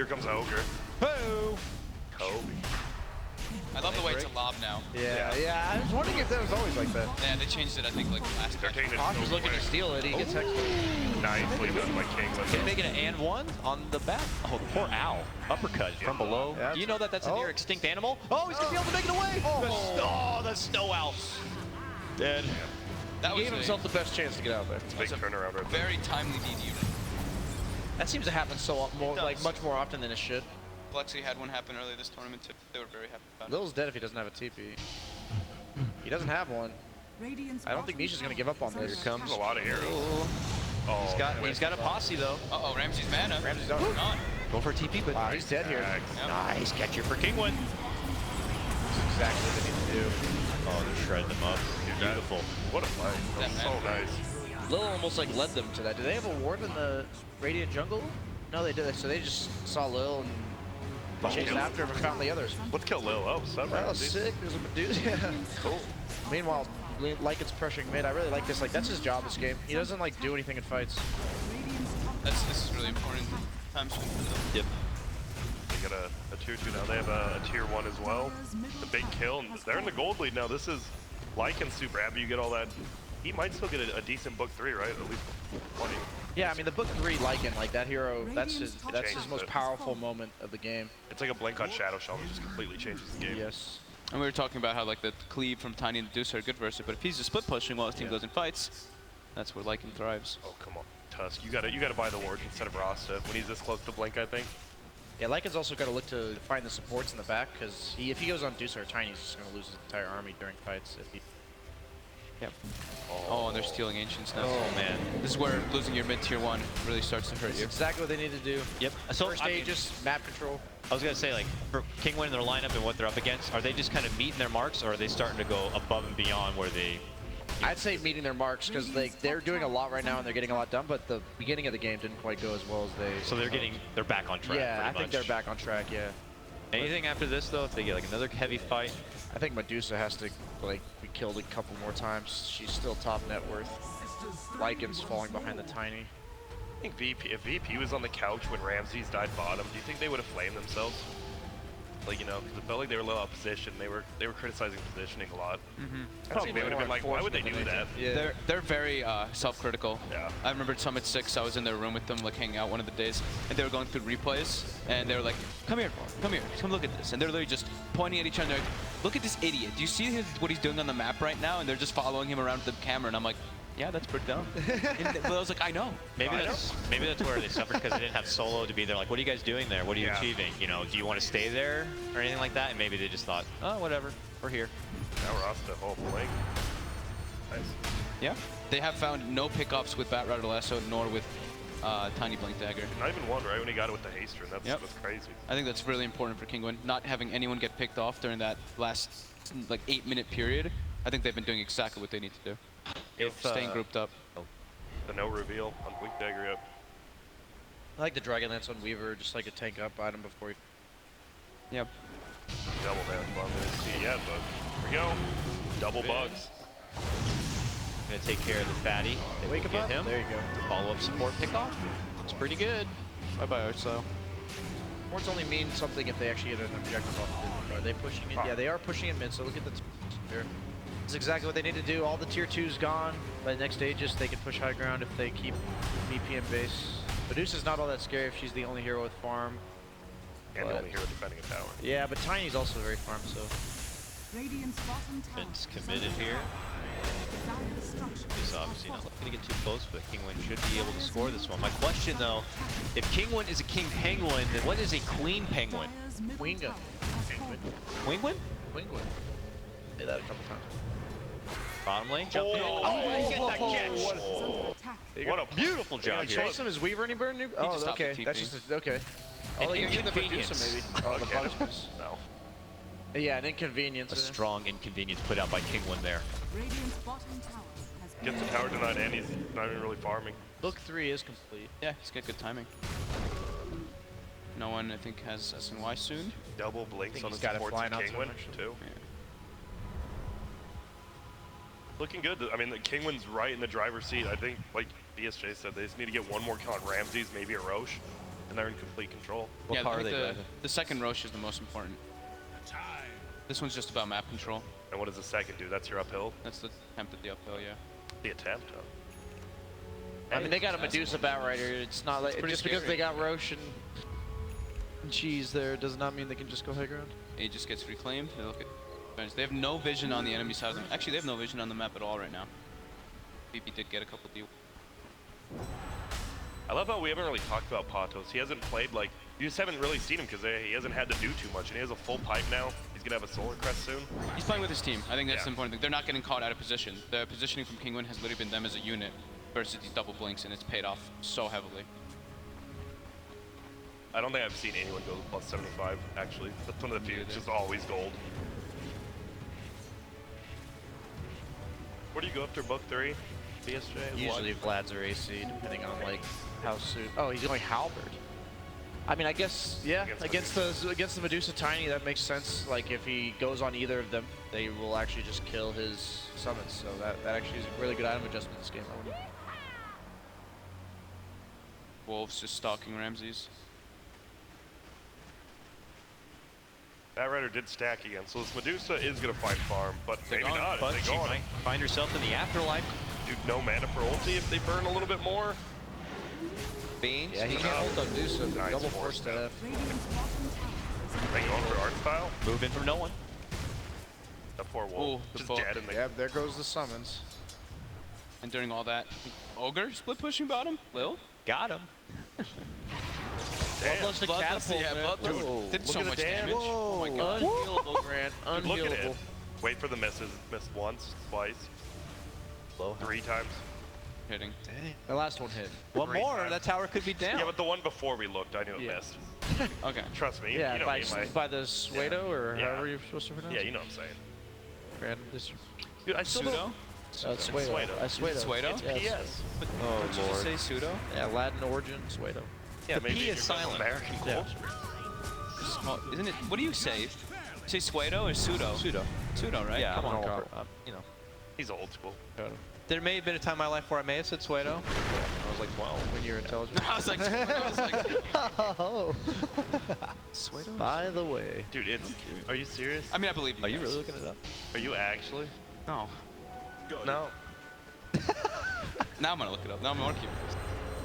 comes Ogre. Whoa! Kobe. I love the way it's a lob now. Yeah. I was wondering if that was always like that. Yeah, they changed it, I think, like last They're patch. taking it Posh so was looking quick. to steal it. He gets hexed. Nicely done by Kinguin. Can make it an and one on the back. Oh, the poor owl. Uppercut from below. Yeah, Do you know that that's a oh. near extinct animal? Oh, he's going to be able to make it away. The snow owl. Dead. That He was gave himself the best chance to get out there. Big turnaround right there. very timely DD. That seems to happen much more often than it should. Flexi had one happen earlier this tournament too. They were very happy about it. Lil's dead if he doesn't have a TP. He doesn't have one. I don't think Nisha's gonna give up on this. Here comes There's a lot of arrows. He's got a posse though. Uh-oh, Ramsey's mana. Ramsey's done. Gone. Go for a TP, but Wow, he's dead here. Yep. nice catcher for Kinguin. Exactly what they need to do. Oh, they're shredding them up. Beautiful. What a play. That was That so man. nice. Lil almost like led them to that. Do they have a ward in the Radiant jungle? No, they did. So they just saw Lil and chased after him and found the others. Let's kill Lil. Oh, Oh, sick. There's a Medusa. Yeah. Cool. Meanwhile, Lycan's pressuring mid. I really like this. Like, that's his job this game. He doesn't, like, do anything in fights. This is really important. Time swing for them. Yep. They got a tier 2 now. They have a tier 1 as well. The big kill. And they're in the gold lead now. This is Lycan super happy you get all that. He might still get a decent book 3, right? At least 20. Yeah, I mean, the book 3 Lycan, like, that hero, that's his Changes most it. powerful moment of the game. It's like a blink on Shadow Shell that just completely changes the game. Yes. And we were talking about how like the cleave from Tiny and the Deuce are good versus it, but if he's just split pushing while his team goes in fights, that's where Lycan thrives. Oh, come on. Tusk, you gotta buy the ward instead of Rasta when he's this close to blink, I think. Yeah, Lycan's also got to look to find the supports in the back, because if he goes on Deuce or Tiny, he's just going to lose his entire army during fights. If he... Yep. Oh, and they're stealing Ancients now. Oh man. This is where losing your mid tier 1 really starts to hurt That's you. exactly what they need to do. Yep. So First I mean, Aegis, map control. I was gonna say, like, for Kinguin and their lineup and what they're up against, are they just kind of meeting their marks, or are they starting to go above and beyond where they? I'd say meeting their marks, because they're doing a lot right now and they're getting a lot done, but the beginning of the game didn't quite go as well as they... So they're back on track. Yeah, I pretty think they're much. back on track, yeah. Anything after this though, if they get like another heavy fight? I think Medusa has to, like, be killed a couple more times. She's still top net worth. Lycan's falling behind the Tiny. I think if VP was on the couch when Ramses died bottom, do you think they would have flamed themselves? Like, you know, because it felt like they were a little out of position. They were criticizing positioning a lot. I think they would have been like, why would they do that? Yeah. They're very self-critical. Yeah. I remember Summit 6, I was in their room with them, like hanging out one of the days, and they were going through replays, and they were like, come here, come look at this. And they're literally just pointing at each other, like, look at this idiot. Do you see what he's doing on the map right now? And they're just following him around with the camera, and I'm like, yeah, that's pretty dumb. But I was like, I know. Maybe that's where they suffered because they didn't have Solo to be there. Like, what are you guys doing there? What are you achieving? You know, do you want to stay there or anything like that? And maybe they just thought, oh, whatever, we're here. Now Rasta, oh, blink. Nice. Yeah. They have found no pickups with Bat Rider Lasso, nor with Tiny Blink Dagger. Not even one, right? When he got it with the Haster, and that's what's crazy. I think that's really important for Kinguin, not having anyone get picked off during that last, like, 8-minute period. I think they've been doing exactly what they need to do. Staying grouped up. The no reveal on Blink Dagger, yep. I like the Dragon Lance on Weaver, just like a tank up item before you... Yep. Double damage bomb. I didn't see it yet, but here we go. Double bugs. Gonna take care of the fatty. If Wake we him get up. him. There you go. Follow-up support pickoff. It's pretty good. Bye-bye, Archslow. Ports only mean something if they actually get an objective off of it. Are they pushing it? Yeah, they are pushing it mid, so look at the here. This is exactly what they need to do. All the tier 2's gone. By the next Aegis, they can push high ground if they keep VP in base. Medusa's not all that scary if she's the only hero with farm. And the only hero defending a tower. Yeah, but Tiny's also very farm, so... Radiant's bottom tower Vince committed here. He's obviously not looking to get too close, but Kinguin should be able to score this one. My question, though, if Kinguin is a king penguin, then what is a queen penguin? Winga. Wingwin? Winguin. Say that a couple times. Bottom lane, jump in. Oh, get that catch! What a beautiful job here. Chase him? Is Weaver any burn? Oh, just stopped okay. the That's TP. just okay. An Oh, you're using the inconvenience. Medusa maybe. Oh, the Okay. punishments. No. Yeah, an inconvenience. A strong inconvenience put out by Kinguin there. Radiant's bottom tower has been Gets the tower denied, and he's not even really farming. Book 3 is complete. Yeah, he's got good timing. No one, I think, has SNY soon. Double blinks think on the he's got it supports flying of out to him, Kinguin, actually. too. Looking good. I mean, the Kinguin's right in the driver's seat. I think, like BSJ said, they just need to get one more kill on Ramses, maybe a Roche, and they're in complete control. What yeah, car I are they think driving? the second Roche is the most important. This one's just about map control. And what does the second do? That's your uphill? That's the attempt at the uphill, yeah. The attempt, huh? I mean, they got a Medusa Batrider. It's not like pretty just because scary. they got Roche and Cheese there does not mean they can just go high ground. It just gets reclaimed. They look at. They have no vision on the enemy side of them. Actually, they have no vision on the map at all right now. BP did get a couple deals. I love how we haven't really talked about Patos. He hasn't played, like, you just haven't really seen him because he hasn't had to do too much. And he has a full pipe now. He's going to have a Solar Crest soon. He's playing with his team. I think that's Yeah. the important thing. They're not getting caught out of position. The positioning from Kinguin has literally been them as a unit versus these double blinks, and it's paid off so heavily. I don't think I've seen anyone go plus 75, actually. That's one of the few. It's just always gold. Where do you go after book 3? BSJ? Usually Vlad's or AC, depending on like how soon. Oh, he's going Halberd. I mean, I guess yeah. Against the Medusa Tiny, that makes sense. Like if he goes on either of them, they will actually just kill his summons. So that actually is a really good item adjustment this game. I wouldn't. Wolves just stalking Ramses. That Rider did stack again, so this Medusa is going to find farm, but maybe gone, not But if she they go on. might find herself in the afterlife. Dude, no mana for ulti if they burn a little bit more. Beans. Yeah, he can't hold on Medusa. Nice Double force force to F. Radiant's bottom tower is They going for art style. Moving from no one. That poor wolf Ooh, the just fuck. dead in the Yeah, there goes the summons. And during all that, Ogre split pushing bottom. Lil? Got him. damn. Bloodlust to catapult, yeah, man. Bloodlust Whoa. did look so at the much damage. damage. Oh my god. Unhealable, Grant. Dude, look at it. Unhealable. Wait for the misses. Missed once, twice, Low. 3 times. Hitting. The last one hit. One 3 more. times. That tower could be down. Yeah, but the one before we looked, I knew it Yeah. missed. Okay. Trust me. Yeah, you know by, me, by the Suedo or Yeah. however you're supposed to pronounce Yeah, it. you know what I'm saying. Random district. Dude, I still Pseudo? It's Suedo. Suedo. Suedo. Suedo? It's Yeah, PS. Oh Did you just say pseudo? Yeah, Latin origin, Suedo. Yeah, The maybe P you're is from silent. American Yeah. culture. Oh, isn't it? What do you say? You say Suedo or pseudo? Pseudo. Pseudo, right? Yeah, Come I'm on, an Carl. old- you know. He's old school. There may have been a time in my life where I may have said Suedo. I was like 12. When you're intelligent. I was like, Oh. Suedo? By the way. Dude, it's. Are you serious? I mean, I believe you. Are you guys. really looking it up? Are you actually? No. No. Now I'm gonna look it up. Now I'm gonna keep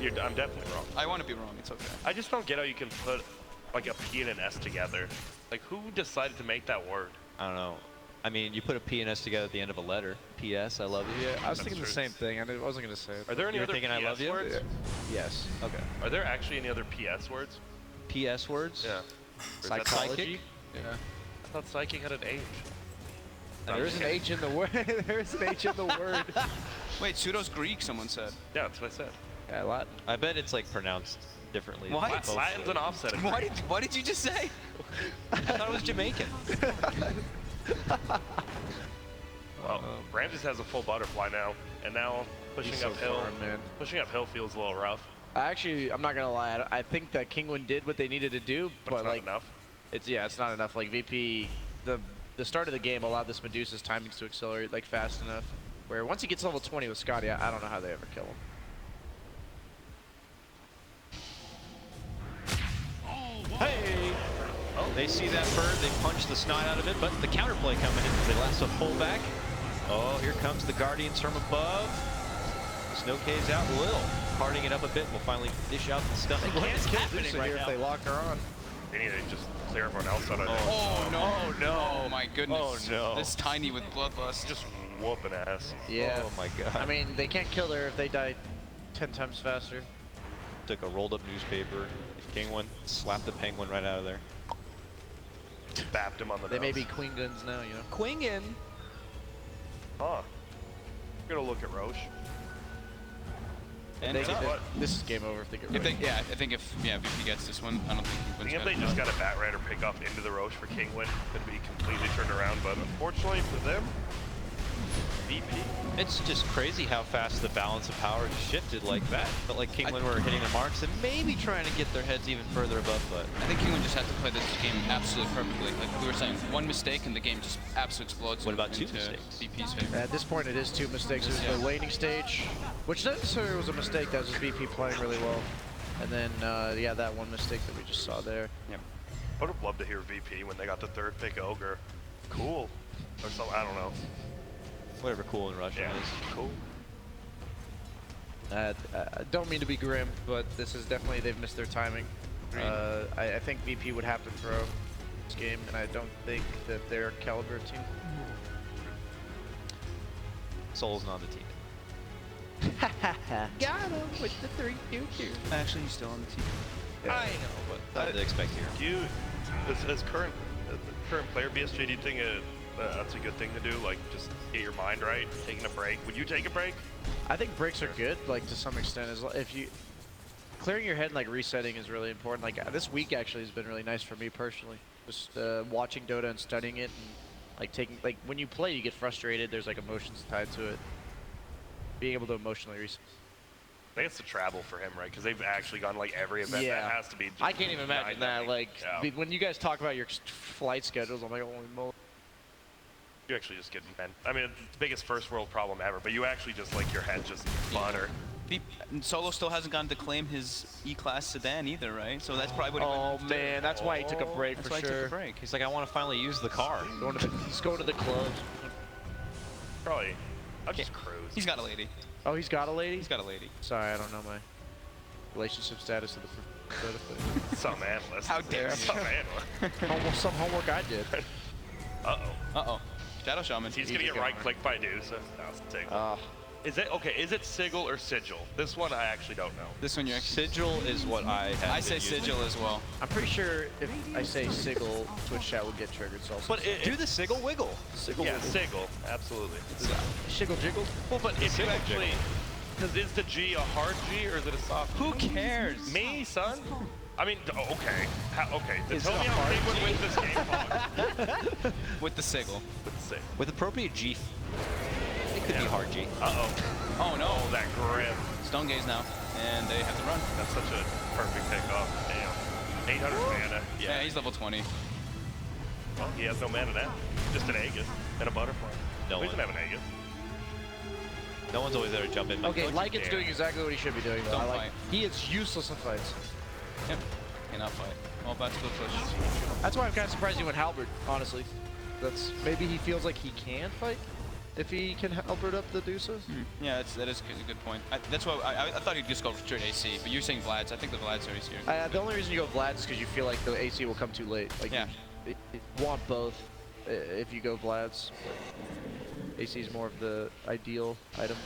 it. I'm definitely wrong. I want to be wrong. It's okay. I just don't get how you can put like a P and an S together. Like, who decided to make that word? I don't know. I mean, you put a P and S together at the end of a letter. P.S. I love you. Yeah, I was That's thinking the true. same thing. I wasn't going to say it. Are there any You were other thinking I PS love you? words? Yes. Okay. Are there actually any other PS words? P.S. words? Yeah. Or is that Psychology? Yeah. I thought psychic had an H. There is an H in the word. There is an H in the word. Wait, pseudo's Greek. Someone said. Yeah, that's what I said. Yeah, Latin. I bet it's like pronounced differently. What? Both Latin's an offset. What did you just say? I thought it was Jamaican. Well, Ramses has a full butterfly now, and now pushing He's so uphill. far, man. Pushing uphill feels a little rough, Actually, I'm not going to lie. I think that Kinguin did what they needed to do, but but it's not like enough. it's not enough. Like VP, the start of the game allowed this Medusa's timings to accelerate like fast enough. Where once he gets level 20 with Scotty, I don't know how they ever kill him. Hey! Oh, they see that bird, they punch the snot out of it, but the counterplay coming in. They last a pullback. Oh, here comes the Guardians from above. Snow caves out. Lil parting it up a bit. We'll finally dish out the stuff. They What can't is kill happening Medusa right here now? if they lock her on. They need to just clear everyone else out of there. Oh no! Oh, no. Oh my goodness! Oh, no. This tiny with bloodlust. Just whooping ass. Yeah. Oh my god. I mean, they can't kill her if they die 10 times faster. Took a rolled up newspaper. Kinguin slapped the penguin right out of there. Just bapped him on the They nose. may be queen guns now, you know. Quingin. Huh. I'm gonna look at Roche. And They it's get up. this, what? this is game over if they get If rid they, yeah, I think if VP gets this one, I don't think I Kinguin's think if they gonna just got a Bat Rider pick up into the Roche for Kinguin, it'd be completely turned around. But unfortunately for them, VP. It's just crazy how fast the balance of power shifted like that. Felt like Kinguin were hitting the marks and maybe trying to get their heads even further above, but I think Kinguin just had to play this game absolutely perfectly. Like we were saying, one mistake and the game just absolutely explodes. What about two into mistakes? VP's favor. At this point, it is 2 mistakes. There's Yeah. the laning stage, which not necessarily was a mistake. That was just VP playing really well. And then, yeah, that one mistake that we just saw there. Yep. I would have loved to hear VP when they got the 3rd pick Ogre. cool. Or something, I don't know. Whatever cool in Russian Yeah, is. cool. I don't mean to be grim, but this is definitely, they've missed their timing. I think VP would have to throw this game, and I don't think that they're a caliber team. Soul's not on the team. Got him with the 3-2-2. Actually, he's still on the team. Yeah. I know, but nothing to expect here. Do you, as current player BSJ, do you think that's a good thing to do? Like, just get your mind right, taking a break. Would you take a break? I think breaks are good, like to some extent. If you clearing your head and like resetting is really important. Like this week actually has been really nice for me personally. Just watching Dota and studying it, and like when you play, you get frustrated. There's like emotions tied to it. Being able to emotionally reset. I think it's the travel for him, right? Because they've actually gone like every event. Yeah. That has to be. I can't even imagine that. Like when you guys talk about your flight schedules, I'm like, holy moly. You actually just get men. I mean, it's the biggest first world problem ever, but you actually just like your head just butter. Solo still hasn't gotten to claim his E-Class sedan either, right? So that's probably what Oh man, that's why he took a break That's for why sure. he took a break. He's like, I want to finally use the car. He's going to the clubs. Probably. I'll just cruise. He's got a lady. Oh, he's got a lady? He's got a lady. Sorry, I don't know my relationship status of the Some analyst. How dare you. Some analyst. some homework I did. Uh-oh. Uh-oh. Shadow Shaman. He's gonna get right-clicked by Deuce. Is it okay? Is it Sigil or Sigil? This one I actually don't know. This one you're actually... Sigil is what I have. I say Sigil as well. I'm pretty sure if I say Sigil, Twitch chat will get triggered. So But Do the Sigil wiggle. Sigil. yeah, Sigil, absolutely. Shiggle jiggle. Well, but if you Sigil actually, because is the G a hard G or is it a soft? Who cares? Me, son? I mean, okay. Okay. Is Tell it me a how hard Kinguin G? wins this game, Hog. With the Sigil. With the Sigil. With appropriate G. It could be hard G. Uh-oh. Oh no. Oh, that grim. Stone Gaze now. And they have to run. That's such a perfect takeoff. Damn. 800 mana. Yeah, he's level 20. Well, he has no mana now. Just an Aegis and a butterfly. No He doesn't one. have an Aegis. No one's always there to jump in. Okay, Lycan's doing exactly what he should be doing. Though. Don't I like. fight. He is useless in fights. Yep. Cannot fight. All bats go push. That's why I'm kind of surprised he went Halberd. Honestly, maybe he feels like he can fight if he can Halberd up the Deuces. Yeah, that is a good point. That's why I thought he'd just go straight AC, but you're saying Vlad's. I think the Vlad's are easier. The only reason you go Vlad is because you feel like the AC will come too late. Like Yeah. you want both if you go Vlad's. AC is more of the ideal item.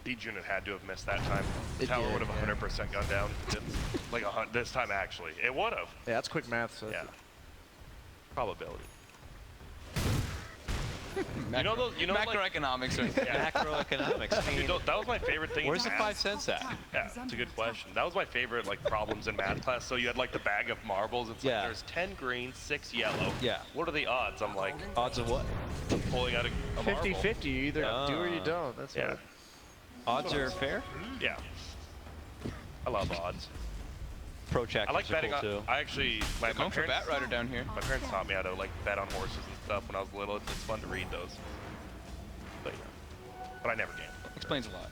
Siege unit had to have missed that time. It Tower did, would have yeah. 100% gone down. Like this time, actually. It would have. Yeah, that's quick math. So Yeah. Probability. Macro, those- you know, like- macroeconomics right there. Yeah. Macroeconomics. I mean, Dude, that was my favorite thing. in where's the math. 5 cents at? Yeah, it's a good question. That was my favorite like problems in math class. So you had like the bag of marbles. It's Yeah. like there's 10 green, 6 yellow. Yeah. What are the odds? I'm like Odds of what? pulling out a marble. 50-50. You either do or you don't. That's Yeah. what. Odds are fair? Yeah. I love odds. Pro checkers I like are betting cool on. too. I actually my Going for parents. Bat Rider down here. My parents taught me how to like bet on horses and stuff when I was little. It's fun to read those. But yeah. But I never gambled. Explains a lot.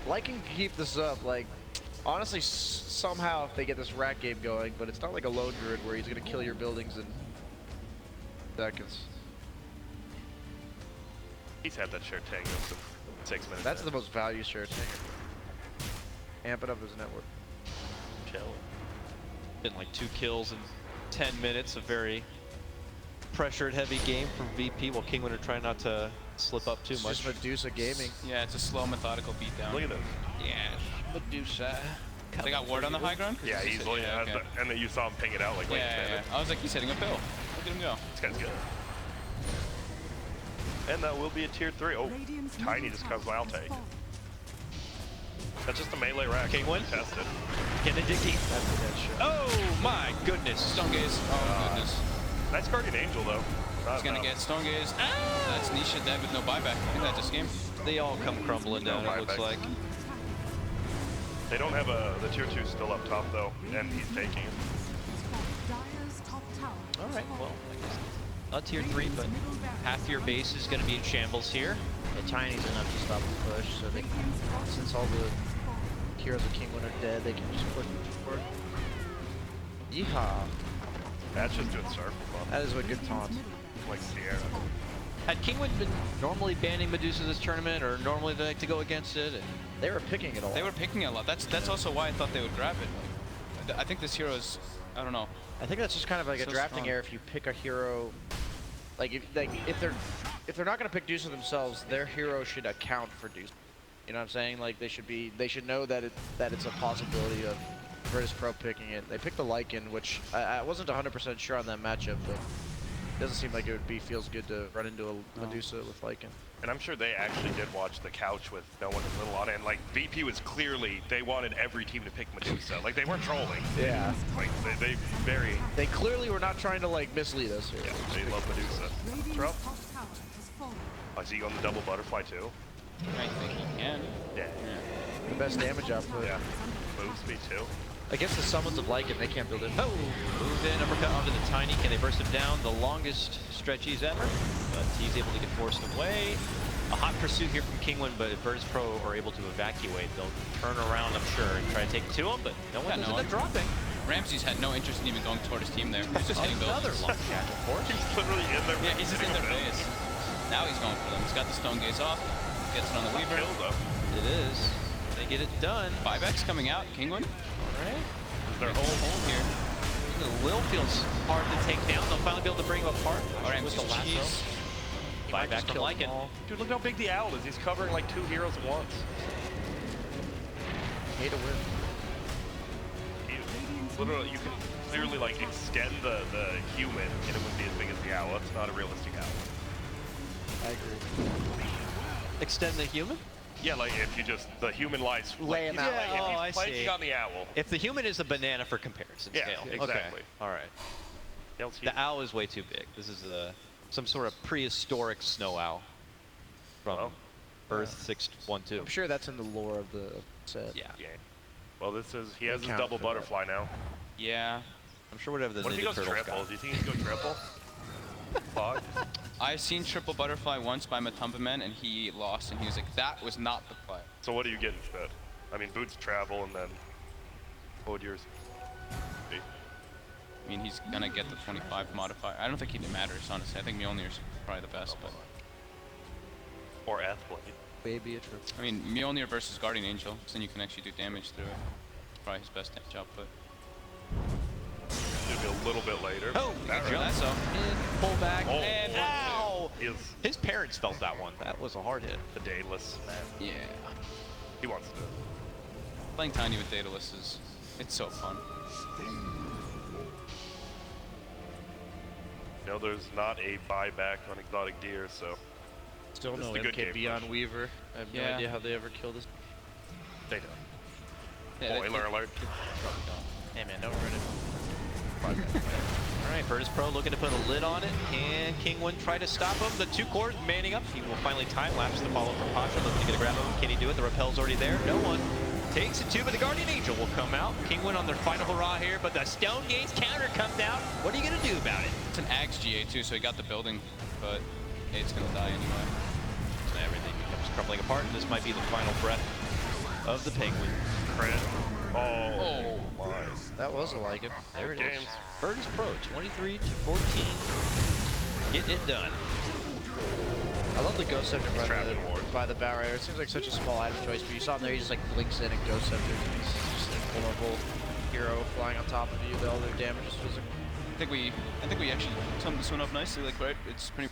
Lycan can keep this up. Like, honestly, somehow if they get this rat game going, but it's not like a lone druid where he's gonna kill your buildings in seconds. He's had that share tango since 6 minutes. That's in. the most value share thing. Amping up his network. Chill. Been like 2 kills in 10 minutes. A very pressured heavy game from VP while Kinguin are trying not to slip up too It's much. just Medusa gaming. Yeah, it's a slow, methodical beatdown. Look at this. Yeah, Medusa. They got ward on the high ground? Yeah, easily. Yeah, okay. And then you saw him ping it out like late Yeah, minute. I was like, he's hitting a pill. Look at him go. This guy's good. And that will be a tier 3. Oh, Radiant's Tiny middle just comes. tower I'll has take it. fallen. That's just a melee rack. Kinguin? Tested. Can they dig deep? That's a dead shot. Oh my goodness. Stone Gaze. Oh, goodness. Nice Guardian Angel, though. He's gonna get Stone Gaze. That's Nisha dead with no buyback. I think that just game. They all come crumbling down, No it looks buyback. like. They don't have the tier 2 still up top, though, and he's taking it. Dire's top tower has Alright, fallen. well, I guess not tier 3, but half your base is going to be in shambles here. Yeah, Tiny's enough to stop the push, so they, Radiant's bottom since all the heroes of Kinguin are dead, they can just push forward. Yeehaw. That's just good circle buff. That is a good taunt. Like Sierra. Had Kinguin been normally banning Medusa this tournament, or normally they like to go against it? They were picking it a lot. They were picking it a lot. That's also why I thought they would grab it. Like, I think this hero is, I don't know. I think that's just kind of like a So drafting strong. error. If you pick a hero, if they're not going to pick Deuce themselves, their hero should account for Deuce. You know what I'm saying? Like they should know that it's a possibility of Virtus Pro picking it. They picked the Lycan, which I wasn't 100% sure on that matchup, but it doesn't seem like it would feels good to run into a Medusa with Lycan. And I'm sure they actually did watch the couch with no one and Little on it. And like VP was clearly, they wanted every team to pick Medusa. Like they weren't trolling. Yeah. Like They clearly were not trying to like mislead us here. yeah, they love Medusa. Radiant's Throw. top tower has fallen. I see you on the double butterfly too. I think he can. Yeah. The best damage output. Yeah. Move speed too. Against the summons of Lycan, they can't build it. Oh, moved in, uppercut onto the Tiny. Can they burst him down? The longest stretch he's ever, but he's able to get forced away. A hot pursuit here from Kinguin, but if Virtus Pro are able to evacuate, they'll turn around, I'm sure, and try to take it to him, but no one does end up dropping. Ramsey's had no interest in even going toward his team there. He's just hitting Another buildings. long shackle force. He's literally in there. Yeah, he's just in their face. Now he's going for them. He's got the stone gaze off. Gets it on the Weaver. Kill though. It is. They get it done. Buyback's coming out. Kinguin. All right. Their Whole whole hold here. The Will feels hard to take down. They'll finally be able to bring him apart. All right, with the Ramsey's lasso. cheese. Buyback from Lycan. dude, look how big the owl is. He's covering like 2 heroes at once. Hate to win. Literally, you can clearly like extend the human, and it wouldn't be as big as the owl. It's not a realistic owl. I agree. Extend the human? Yeah, like if you just the human lies. Lay him out. If Oh, he's I flanking see. on the owl. If the human is a banana for comparison Yeah, scale. exactly. Okay. All right. Yells The owl is way too big. This is some sort of prehistoric snow owl from Well, Earth 612. I'm sure that's in the lore of the set. Yeah. yeah. Well, this is he has his Account double for that. butterfly now. Yeah. I'm sure whatever the What if he Ninja goes Turtles triple? got. Do you think he can go triple? Fog? I've seen triple butterfly once by Matumbaman, and he lost, and he was like, that was not the play. So what do you get instead? I mean, boots travel, and then what would yours be? I mean, he's gonna get the 25 modifier. I don't think it matters, honestly. I think Mjolnir's probably the best, but Or Athblade. Baby a triple. I mean, Mjolnir versus Guardian Angel, so then you can actually do damage through it. Probably his best damage output. It'd be a little bit later. Oh, that he right. jumps up and pull back. Oh, and one, ow! two. He is His parents felt that one. That was a hard hit. the Daedalus man. Yeah. He wants to do it. Playing Tiny with Daedalus is, it's so fun. You know, there's not a buyback on exotic deer, so Still This no is the good game MKB on push. Weaver. I have no Yeah. idea how they ever killed this. they don't. Yeah, Spoiler alert. Probably don't. Hey man, don't ruin it. All right, Virtus Pro looking to put a lid on it. Can Kinguin try to stop him? The 2 cores manning up. He will finally time-lapse the follow from Pasha. Looking to get a grab of him. Can he do it? The rappel's already there. No one takes it too, but the Guardian Angel will come out. Kinguin on their final hurrah here, but the Stone Gaze counter comes out. What are you going to do about it? It's an Axe GA too, so he got the building, but it's gonna die anyway. So everything becomes crumbling apart, and this might be the final breath of the Penguin. Crit. Oh, my. That was a Lycan. There it is. Games. Virtus Pro, 23-14. Getting it done. I love the Ghost Scepter Trapping ward. by the Bow Rider. It seems like such a small item choice, but you saw him there, he just like blinks in and Ghost Scepter. He's just a vulnerable hero flying on top of you. All their damage is physical. I think we actually summed this one up nicely. Like, right? It's pretty